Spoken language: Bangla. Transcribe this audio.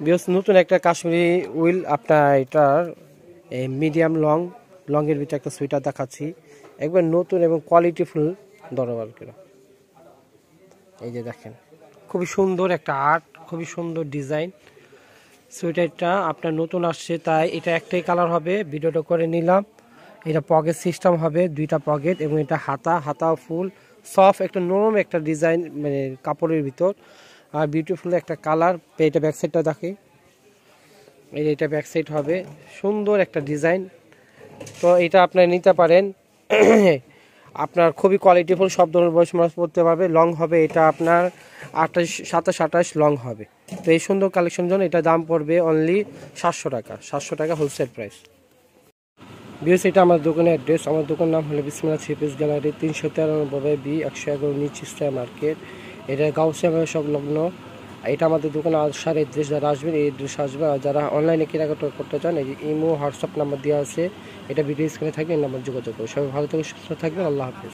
বিকজ নতুন একটা কাশ্মীরি উইল আপনার এটার মিডিয়াম লংয়ের ভিতরে একটা সোয়েটার দেখাচ্ছি, একবার নতুন এবং কোয়ালিটিফুল দরবার করে। এই যে দেখেন খুবই সুন্দর একটা আর্ট, খুবই সুন্দর ডিজাইন। সোয়েটারটা আপনার নতুন আসছে তাই এটা একটাই কালার হবে, ভিডিওটা করে নিলাম। এটা পকেট সিস্টেম হবে, দুইটা পকেট, এবং এটা হাতা ফুল সফট একটা নরম একটা ডিজাইন, মানে কাপড়ের ভিতর, আর বিউটিফুল একটা কালার। এটা ব্যাক সাইডটা দেখে, এটা ব্যাক সাইড হবে, সুন্দর একটা ডিজাইন। তো এটা আপনার নিতে পারেন। আপনার খুবই কোয়ালিটিফুল, সব ধরনের বয়স মানুষ পড়তে পারবে। লং হবে এটা আপনার 27-28 লং হবে। তো এই সুন্দর কালেকশন জন্য এটা দাম পড়বে অনলি 700 টাকা, 700 টাকা হোলসেল প্রাইস। বিএস এটা আমার দোকানের অ্যাড্রেস। আমার দোকান নাম হলো বিসমিল্লাহ থ্রি পিস গ্যালারি, 393 বি 111 নিচ ইস্টার মার্কেট। এটা গাউসিয়া সংলগ্ন। এটা আমাদের দোকানে আসার এড্রেস, যারা আসবেন এই এড্রেস আসবে। আর যারা অনলাইনে কেনাকাটা করতে চান, এই ইমো হোয়াটসঅ্যাপ নাম্বার দেওয়া আছে, এটা ভিডিও স্ক্রিনে থাকবে, এই নাম্বার যোগাযোগ করবে। সবাই ভালো থেকে সুস্থ থাকবেন, আল্লাহ হাফেজ।